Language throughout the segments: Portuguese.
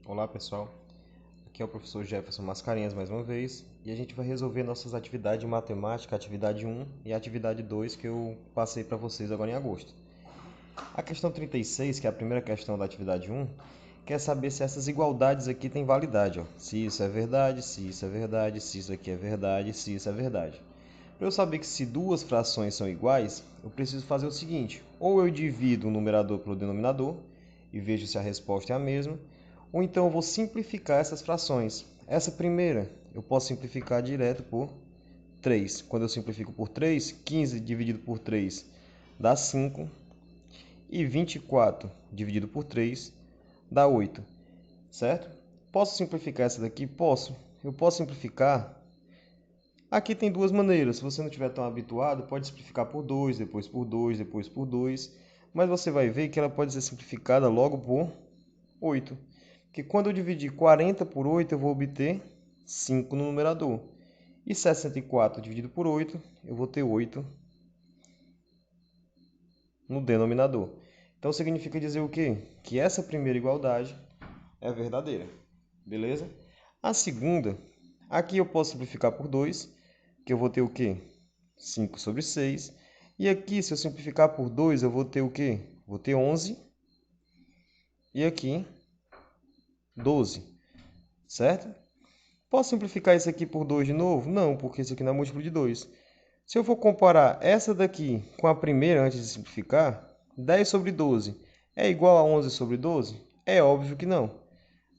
Olá pessoal, aqui é o professor Jefferson Mascarenhas mais uma vez e a gente vai resolver nossas atividades de matemática, atividade 1 e atividade 2 que eu passei para vocês agora em agosto. A questão 36, que é a primeira questão da atividade 1, quer saber se essas igualdades aqui têm validade, ó. Se isso é verdade, se isso é verdade, se isso aqui é verdade, se isso é verdade. Para eu saber que se duas frações são iguais, eu preciso fazer o seguinte: ou eu divido o numerador pelo denominador e vejo se a resposta é a mesma, ou então eu vou simplificar essas frações. Essa primeira eu posso simplificar direto por 3. Quando eu simplifico por 3, 15 dividido por 3 dá 5 e 24 dividido por 3 dá 8, certo? Posso simplificar essa daqui? Posso. Eu posso simplificar. Aqui tem duas maneiras. Se você não estiver tão habituado, pode simplificar por 2, depois por 2, depois por 2. Mas você vai ver que ela pode ser simplificada logo por 8. Porque quando eu dividir 40 por 8, eu vou obter 5 no numerador. E 64 dividido por 8, eu vou ter 8 no denominador. Então significa dizer o quê? Que essa primeira igualdade é verdadeira. Beleza? A segunda, aqui eu posso simplificar por 2, que eu vou ter o quê? 5 sobre 6. E aqui, se eu simplificar por 2, eu vou ter o quê? Vou ter 11. E aqui, 12. Certo? Posso simplificar isso aqui por 2 de novo? Não, porque isso aqui não é múltiplo de 2. Se eu for comparar essa daqui com a primeira antes de simplificar, 10 sobre 12 é igual a 11 sobre 12? É óbvio que não.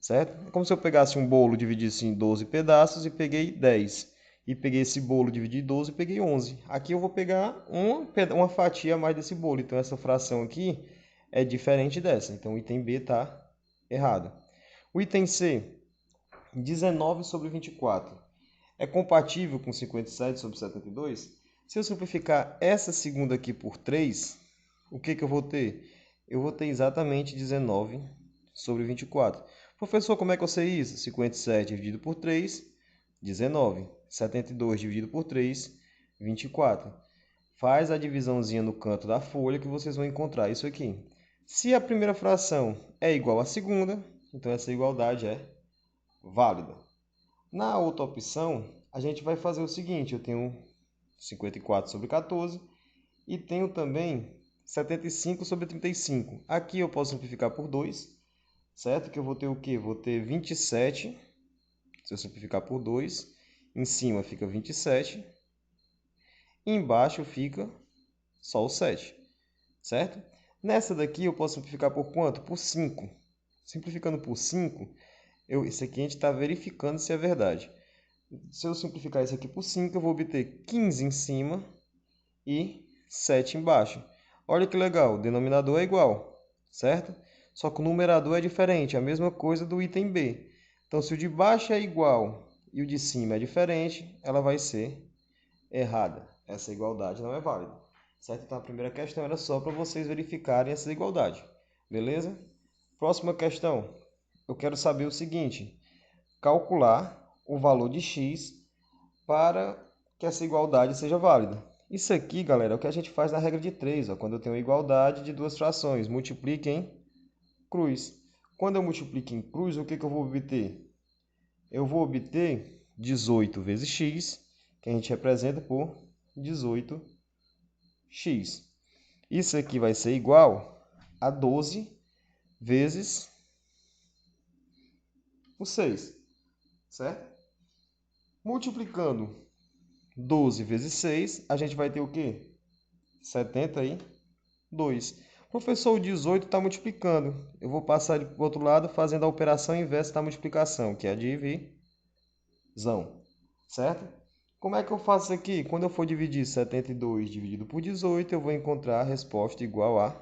Certo? É como se eu pegasse um bolo e dividisse em 12 pedaços e peguei 10. E peguei esse bolo, dividi em 12 e peguei 11. Aqui eu vou pegar uma fatia a mais desse bolo. Então essa fração aqui é diferente dessa. Então o item B está errado. O item C, 19 sobre 24. É compatível com 57 sobre 72? Se eu simplificar essa segunda aqui por 3, o que eu vou ter? Eu vou ter exatamente 19 sobre 24. Professor, como é que eu sei isso? 57 dividido por 3, 19. 72 dividido por 3, 24. Faz a divisãozinha no canto da folha que vocês vão encontrar isso aqui. Se a primeira fração é igual à segunda, então essa igualdade é válida. Na outra opção, a gente vai fazer o seguinte: eu tenho 54 sobre 14 e tenho também 75 sobre 35. Aqui eu posso simplificar por 2, certo? Que eu vou ter o quê? Vou ter 27, se eu simplificar por 2. Em cima fica 27. E embaixo fica só o 7, certo? Nessa daqui eu posso simplificar por quanto? Por 5. Simplificando por 5, isso aqui a gente está verificando se é verdade. Se eu simplificar isso aqui por 5, eu vou obter 15 em cima e 7 embaixo. Olha que legal, o denominador é igual, certo? Só que o numerador é diferente, é a mesma coisa do item B. Então, se o de baixo é igual e o de cima é diferente, ela vai ser errada. Essa igualdade não é válida, certo? Então, a primeira questão era só para vocês verificarem essa igualdade, beleza? Próxima questão, eu quero saber o seguinte: calcular o valor de x para que essa igualdade seja válida. Isso aqui, galera, é o que a gente faz na regra de 3, ó, quando eu tenho igualdade de duas frações. Multiplique em cruz. Quando eu multiplico em cruz, o que eu vou obter? Eu vou obter 18 vezes x, que a gente representa por 18x. Isso aqui vai ser igual a 12 vezes o 6, certo? Multiplicando 12 vezes 6, a gente vai ter o quê? 72. Professor, o 18 está multiplicando. Eu vou passar para o outro lado fazendo a operação inversa da multiplicação, que é a divisão. Certo? Como é que eu faço aqui? Quando eu for dividir 72 dividido por 18, eu vou encontrar a resposta igual a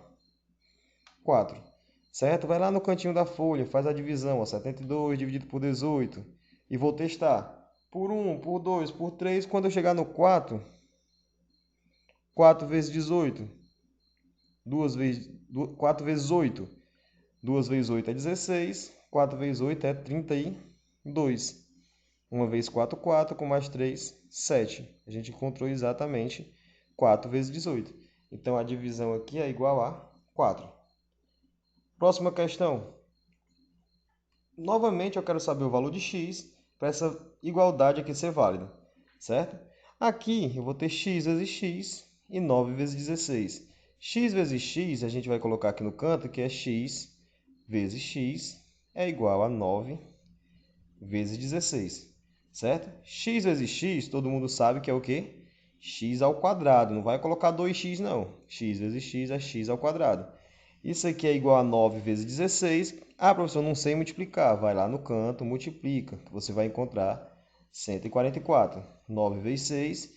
4. Certo? Vai lá no cantinho da folha, faz a divisão. Ó, 72 dividido por 18. E vou testar. Por 1, por 2, por 3. Quando eu chegar no 4, 4 vezes 18. 4 vezes 8. 2 vezes 8 é 16. 4 vezes 8 é 32. 1 vezes 4, 4. Com mais 3, 7. A gente encontrou exatamente 4 vezes 18. Então, a divisão aqui é igual a 4. Próxima questão. Novamente, eu quero saber o valor de x para essa igualdade aqui ser válida, certo? Aqui eu vou ter x vezes x e 9 vezes 16. X vezes x a gente vai colocar aqui no canto, que é x vezes x é igual a 9 vezes 16, certo? X vezes x, todo mundo sabe que é o quê? X ao quadrado, não vai colocar 2x não. X vezes x é x ao quadrado. Isso aqui é igual a 9 vezes 16. Ah, professor, não sei multiplicar. Vai lá no canto, multiplica, que você vai encontrar 144. 9 vezes 6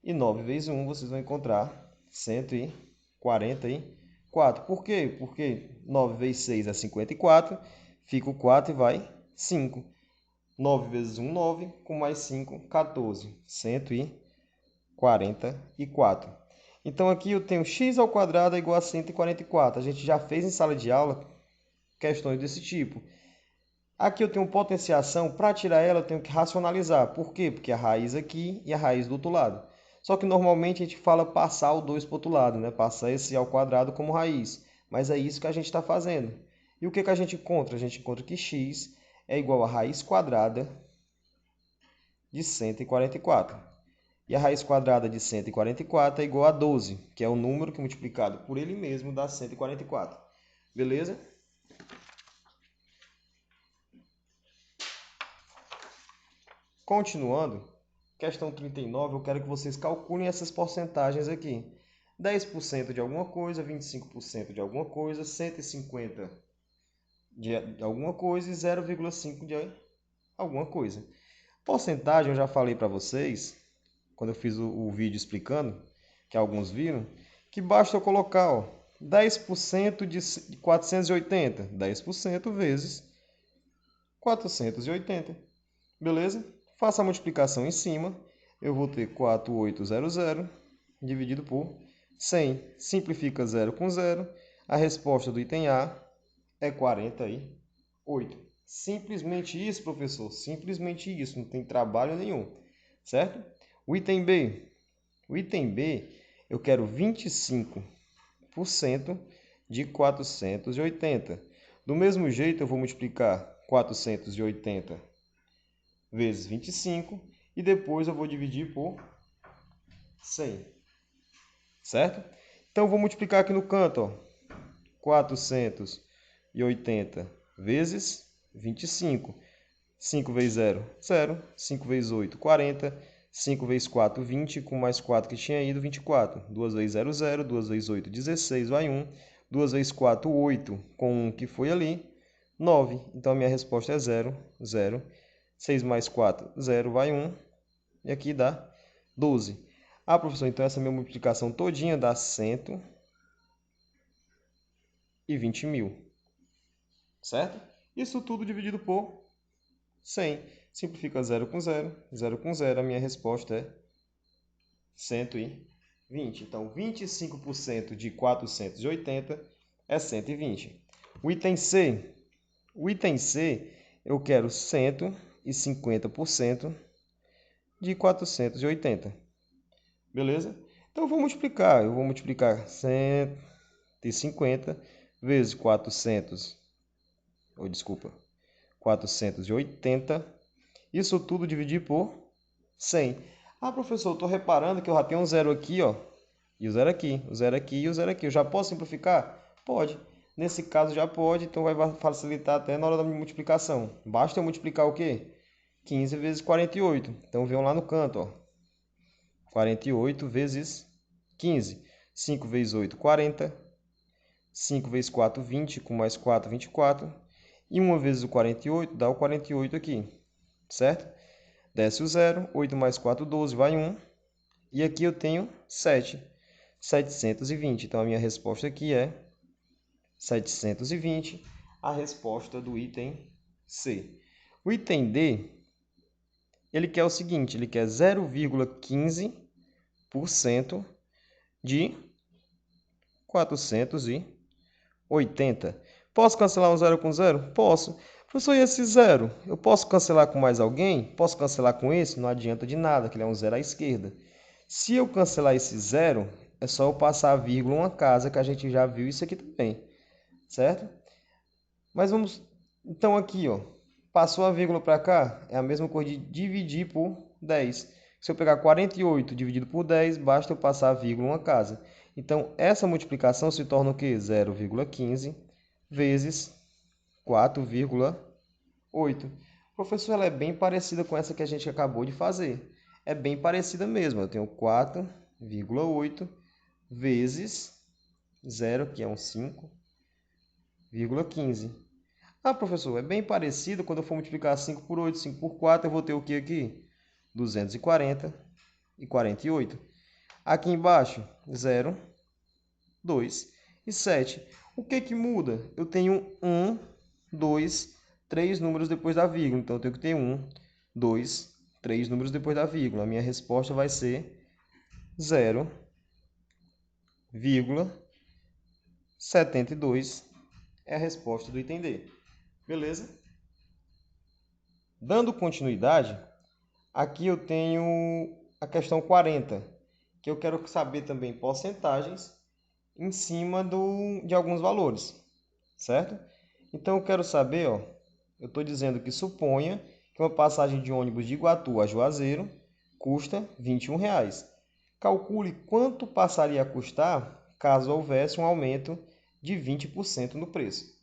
e 9 vezes 1, vocês vão encontrar 144. Por quê? Porque 9 vezes 6 é 54, fica o 4 e vai 5. 9 vezes 1, 9, com mais 5, 14. 144. Então, aqui eu tenho x ao quadrado é igual a 144. A gente já fez em sala de aula questões desse tipo. Aqui eu tenho potenciação. Para tirar ela, eu tenho que racionalizar. Por quê? Porque a raiz aqui e a raiz do outro lado. Só que normalmente a gente fala passar o 2 para o outro lado, né? Passar esse ao quadrado como raiz. Mas é isso que a gente está fazendo. E o que a gente encontra? A gente encontra que x é igual a raiz quadrada de 144. E a raiz quadrada de 144 é igual a 12, que é o número que multiplicado por ele mesmo dá 144. Beleza? Continuando, questão 39, eu quero que vocês calculem essas porcentagens aqui. 10% de alguma coisa, 25% de alguma coisa, 150% de alguma coisa e 0,5% de alguma coisa. Porcentagem, eu já falei para vocês, quando eu fiz o vídeo explicando, que alguns viram, que basta eu colocar, ó, 10% de 480, 10% vezes 480, beleza? Faça a multiplicação em cima, eu vou ter 4800 dividido por 100. Simplifica 0 com 0, a resposta do item A é 48. Simplesmente isso, professor, simplesmente isso, não tem trabalho nenhum, certo? O item B, eu quero 25% de 480. Do mesmo jeito, eu vou multiplicar 480 vezes 25 e depois eu vou dividir por 100, certo? Então, eu vou multiplicar aqui no canto, ó, 480 vezes 25. 5 vezes 0, 0. 5 vezes 8, 40. 5 vezes 4, 20. Com mais 4 que tinha ido, 24. 2 vezes 0, 0. 2 vezes 8, 16. Vai 1. 2 vezes 4, 8. Com 1 que foi ali, 9. Então, a minha resposta é 0, 0. 6 mais 4, 0. Vai 1. E aqui dá 12. Ah, professor, então essa minha multiplicação todinha dá 120 mil. Certo? Isso tudo dividido por 100. Simplifica 0 com 0. 0 com 0. A minha resposta é 120. Então, 25% de 480 é 120. O item C. O item C, eu quero 150% de 480. Beleza? Então, eu vou multiplicar. Eu vou multiplicar 150 vezes 480. Isso tudo dividir por 100. Ah, professor, eu estou reparando que eu já tenho um zero aqui, ó, e o zero aqui, o zero aqui e o zero aqui. Eu já posso simplificar? Pode. Nesse caso já pode, então vai facilitar até na hora da multiplicação. Basta eu multiplicar o quê? 15 vezes 48. Então, venham lá no canto, ó. 48 vezes 15. 5 vezes 8, 40. 5 vezes 4, 20. Com mais 4, 24. E 1 vezes o 48 dá o 48 aqui, certo? Desce o 0, 8 mais 4, 12, vai 1. E aqui eu tenho 7, 720. Então, a minha resposta aqui é 720, a resposta do item C. O item D, ele quer o seguinte, ele quer 0,15% de 480. Posso cancelar um zero com zero? Posso. Professor, e esse zero? Eu posso cancelar com mais alguém? Posso cancelar com esse? Não adianta de nada, que ele é um zero à esquerda. Se eu cancelar esse zero, é só eu passar a vírgula uma casa, que a gente já viu isso aqui também, certo? Mas vamos Então aqui, ó, passou a vírgula para cá, é a mesma coisa de dividir por 10. Se eu pegar 48 dividido por 10, basta eu passar a vírgula uma casa. Então, essa multiplicação se torna o quê? 0,15 vezes 4,8. Professor, ela é bem parecida com essa que a gente acabou de fazer. É bem parecida mesmo. Eu tenho 4,8 vezes 0, que é um 5,15. Ah, professor, é bem parecido quando eu for multiplicar 5 por 8, 5 por 4, eu vou ter o que aqui? 240 e 48. Aqui embaixo, 0, 2 e 7. O que que muda? Eu tenho 1, 2, 3 números depois da vírgula. Então, eu tenho que ter 1, 2, 3 números depois da vírgula. A minha resposta vai ser 0,72. É a resposta do item D. Beleza? Dando continuidade, aqui eu tenho a questão 40, que eu quero saber também porcentagens em cima de alguns valores, certo? Então eu quero saber, ó, eu estou dizendo que suponha que uma passagem de ônibus de Iguatu a Juazeiro custa R$ 21. Calcule quanto passaria a custar caso houvesse um aumento de 20% no preço,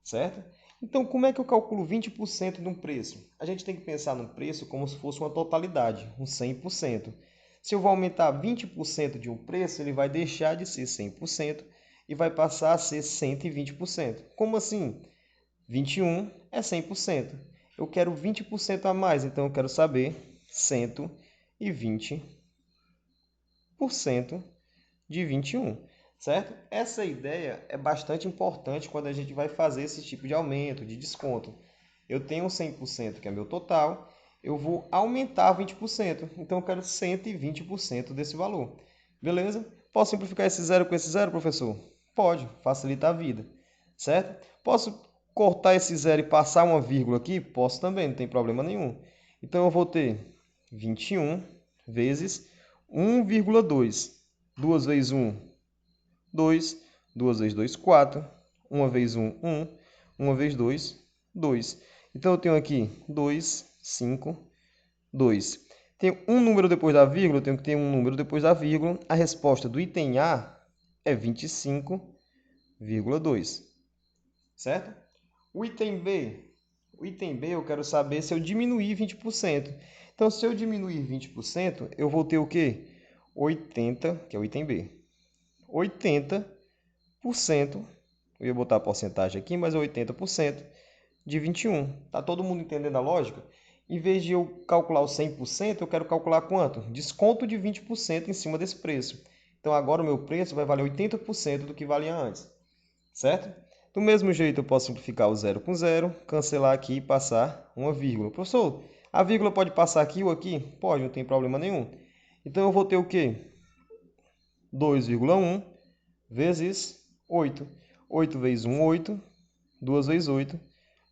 certo? Então, como é que eu calculo 20% de um preço? A gente tem que pensar no preço como se fosse uma totalidade, um 100%. Se eu vou aumentar 20% de um preço, ele vai deixar de ser 100% e vai passar a ser 120%. Como assim? 21 é 100%. Eu quero 20% a mais, então eu quero saber 120% de 21, certo? Essa ideia é bastante importante quando a gente vai fazer esse tipo de aumento, de desconto. Eu tenho 100%, que é meu total, eu vou aumentar 20%, então eu quero 120% desse valor. Beleza? Posso simplificar esse zero com esse zero, professor? Pode, facilita a vida, certo? Posso cortar esse zero e passar uma vírgula aqui? Posso também, não tem problema nenhum. Então eu vou ter 21 vezes 1,2. 2 vezes 1, 2. 2 vezes 2, 4. 1 vezes 1, 1. 1 vezes 2, 2. Então eu tenho aqui 2, 5, 2. Tem um número depois da vírgula, eu tenho que ter um número depois da vírgula. A resposta do item A é 25,2. Certo? O item B. O item B eu quero saber se eu diminuir 20%. Então, se eu diminuir 20%, eu vou ter o quê? 80, que é o item B. 80%, eu ia botar a porcentagem aqui, mas é 80% de 21. Tá todo mundo entendendo a lógica? Em vez de eu calcular o 100%, eu quero calcular quanto? Desconto de 20% em cima desse preço. Então agora o meu preço vai valer 80% do que valia antes, certo? Do mesmo jeito eu posso simplificar o zero com zero, cancelar aqui e passar uma vírgula. Professor, a vírgula pode passar aqui ou aqui? Pode, não tem problema nenhum. Então eu vou ter o quê? 2,1 vezes 8. 8 vezes 1, 8. 2 vezes 8,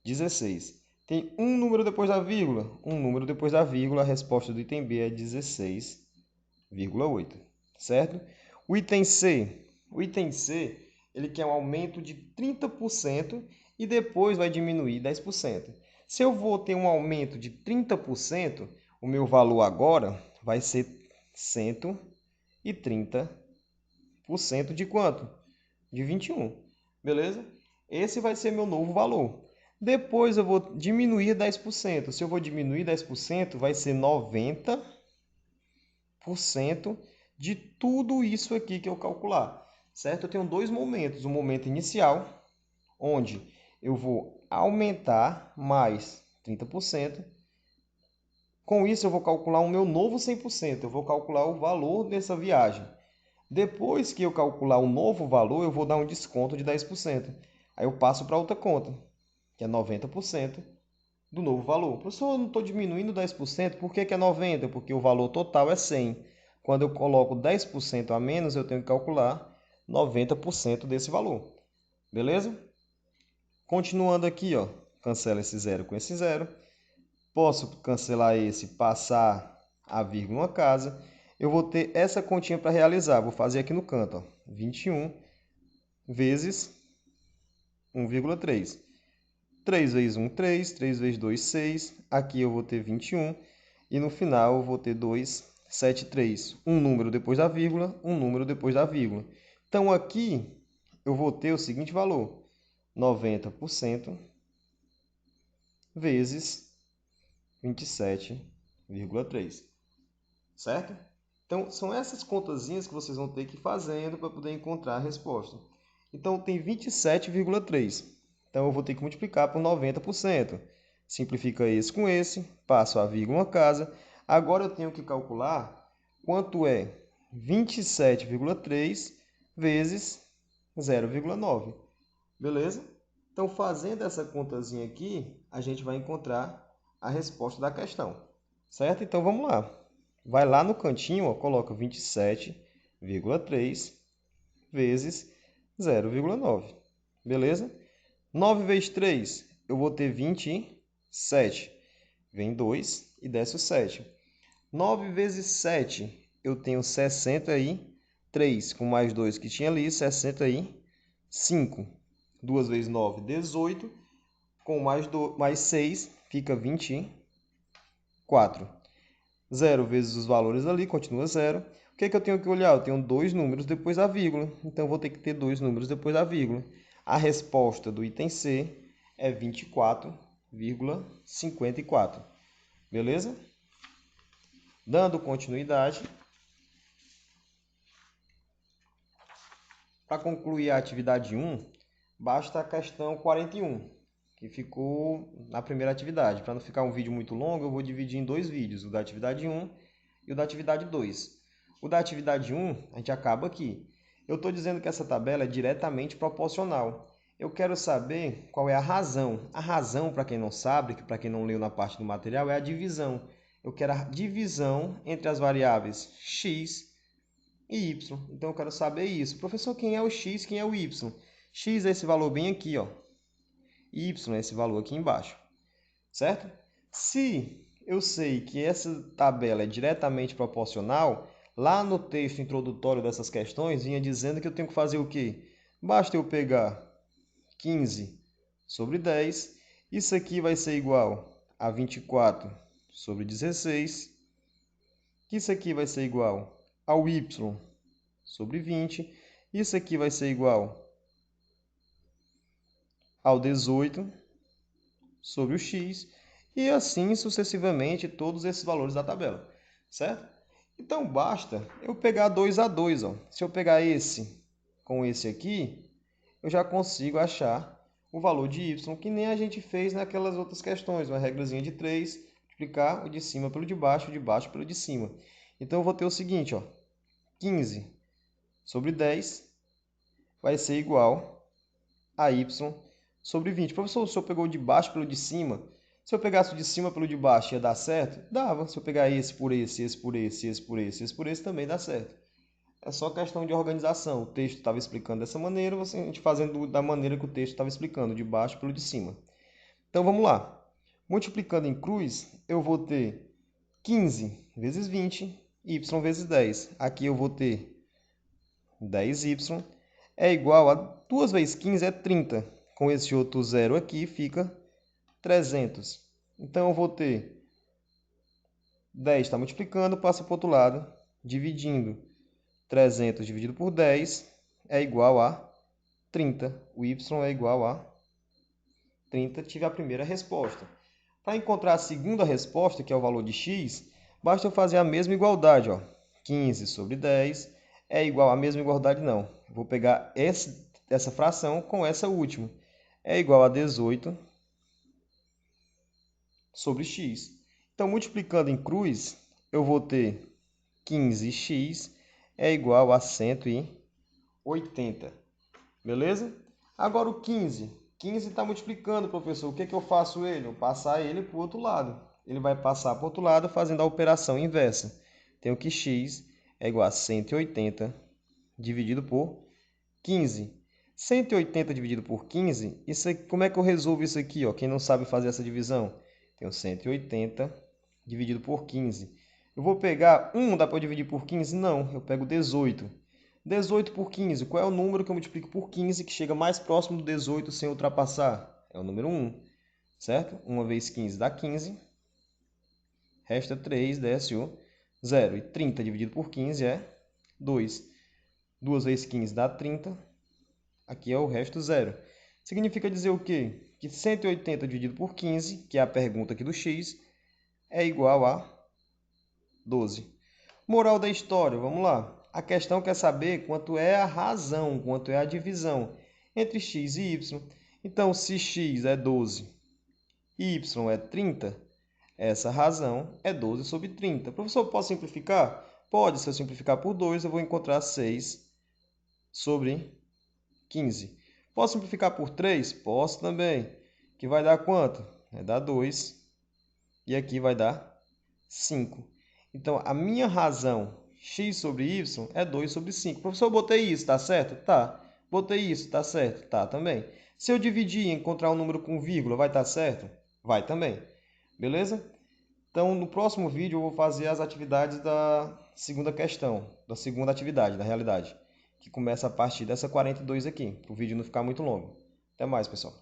16. Tem um número depois da vírgula. Um número depois da vírgula, a resposta do item B é 16,8. Certo? O item C. O item C, ele quer um aumento de 30% e depois vai diminuir 10%. Se eu vou ter um aumento de 30%, o meu valor agora vai ser 130% de quanto? De 21. Beleza? Esse vai ser meu novo valor. Depois eu vou diminuir 10%. Se eu vou diminuir 10%, vai ser 90% de tudo isso aqui que eu calcular. Certo? Eu tenho dois momentos. O momento inicial, onde eu vou aumentar mais 30%. Com isso, eu vou calcular o meu novo 100%. Eu vou calcular o valor dessa viagem. Depois que eu calcular o novo valor, eu vou dar um desconto de 10%. Aí eu passo para outra conta, que é 90% do novo valor. Professor, eu não estou diminuindo 10%, por que é 90%? Porque o valor total é 100. Quando eu coloco 10% a menos, eu tenho que calcular 90% desse valor. Beleza? Continuando aqui, ó, cancela esse zero com esse zero. Posso cancelar esse, passar a vírgula uma casa. Eu vou ter essa continha para realizar. Vou fazer aqui no canto, ó, 21 vezes 1,3. 3 vezes 1, 3. 3 vezes 2, 6. Aqui eu vou ter 21. E no final eu vou ter 2, 7, 3. Um número depois da vírgula, um número depois da vírgula. Então aqui eu vou ter o seguinte valor. 90% vezes 27,3. Certo? Então, são essas contazinhas que vocês vão ter que ir fazendo para poder encontrar a resposta. Então, tem 27,3. Então, eu vou ter que multiplicar por 90%. Simplifica esse com esse, passo a vírgula uma casa. Agora, eu tenho que calcular quanto é 27,3 vezes 0,9. Beleza? Então, fazendo essa contazinha aqui, a gente vai encontrar a resposta da questão. Certo? Então, vamos lá. Vai lá no cantinho, ó, coloca 27,3 vezes 0,9. Beleza? 9 vezes 3, eu vou ter 27. Vem 2 e desce o 7. 9 vezes 7, eu tenho 63. Com mais 2 que tinha ali, 65. 2 vezes 9, 18. Com mais 6, fica 24. 0 vezes os valores ali, continua 0. O que é que eu tenho que olhar? Eu tenho dois números depois da vírgula. Então, eu vou ter que ter dois números depois da vírgula. A resposta do item C é 24,54. Beleza? Dando continuidade. Para concluir a atividade 1, basta a questão 41, que ficou na primeira atividade. Para não ficar um vídeo muito longo, eu vou dividir em dois vídeos, o da atividade 1 e o da atividade 2. O da atividade 1, a gente acaba aqui. Eu estou dizendo que essa tabela é diretamente proporcional. Eu quero saber qual é a razão. A razão, para quem não sabe, para quem não leu na parte do material, é a divisão. Eu quero a divisão entre as variáveis x e y. Então, eu quero saber isso. Professor, quem é o x, quem é o y? X é esse valor bem aqui, ó. Y é esse valor aqui embaixo. Certo? Se eu sei que essa tabela é diretamente proporcional, lá no texto introdutório dessas questões, vinha dizendo que eu tenho que fazer o quê? Basta eu pegar 15 sobre 10. Isso aqui vai ser igual a 24 sobre 16. Isso aqui vai ser igual ao y sobre 20. Isso aqui vai ser igual ao 18 sobre o x. E assim sucessivamente todos esses valores da tabela. Certo? Então, basta eu pegar 2 a 2. Ó. Se eu pegar esse com esse aqui, eu já consigo achar o valor de y, que nem a gente fez naquelas outras questões. Uma regrazinha de 3, multiplicar o de cima pelo de baixo pelo de cima. Então, eu vou ter o seguinte, ó, 15 sobre 10 vai ser igual a y sobre 20. Professor, o senhor pegou o de baixo pelo de cima? Se eu pegasse o de cima pelo de baixo, ia dar certo? Dava. Se eu pegar esse por esse, esse por esse, esse por esse, esse por esse, também dá certo. É só questão de organização. O texto estava explicando dessa maneira, a gente fazendo da maneira que o texto estava explicando, de baixo pelo de cima. Então, vamos lá. Multiplicando em cruz, eu vou ter 15 vezes 20, y vezes 10. Aqui eu vou ter 10y é igual a 2 vezes 15 é 30. Com esse outro zero aqui, fica 300. Então, eu vou ter 10 está multiplicando, passa para o outro lado, dividindo. 300 dividido por 10 é igual a 30. O y é igual a 30. Tive a primeira resposta. Para encontrar a segunda resposta, que é o valor de x, basta eu fazer a mesma igualdade. Ó. 15 sobre 10 é igual a mesma igualdade, não. Vou pegar essa fração com essa última. É igual a 18 sobre x. Então, multiplicando em cruz, eu vou ter 15x é igual a 180. Beleza? Agora o 15. 15 está multiplicando, professor. O que é que eu faço ele? Eu passar ele para o outro lado. Ele vai passar para o outro lado fazendo a operação inversa. Tenho que x é igual a 180 dividido por 15. 180 dividido por 15, isso aqui, como é que eu resolvo isso aqui? Ó? Quem não sabe fazer essa divisão? Tenho 180 dividido por 15. Eu vou pegar 1, dá para dividir por 15? Não, eu pego 18. 18 por 15, qual é o número que eu multiplico por 15 que chega mais próximo do 18 sem ultrapassar? É o número 1. certo? 1 vezes 15 dá 15. Resta 3, desce o 0. E 30 dividido por 15 é 2. 2 vezes 15 dá 30. Aqui é o resto 0. Significa dizer o quê? Que 180 dividido por 15, que é a pergunta aqui do x, é igual a 12. Moral da história, vamos lá. A questão quer saber quanto é a razão, quanto é a divisão entre x e y. Então, se x é 12 e y é 30, essa razão é 12 sobre 30. Professor, posso simplificar? Pode, se eu simplificar por 2, eu vou encontrar 6 sobre 15. Posso simplificar por 3? Posso também. Que vai dar quanto? Vai dar 2. E aqui vai dar 5. Então, a minha razão x sobre y é 2 sobre 5. Professor, eu botei isso, tá certo? Tá. Botei isso, tá certo? Tá também. Se eu dividir e encontrar um número com vírgula, vai estar certo? Vai também. Beleza? Então, no próximo vídeo, eu vou fazer as atividades da segunda questão, da segunda atividade, da realidade, que começa a partir dessa 42 aqui, para o vídeo não ficar muito longo. Até mais, pessoal.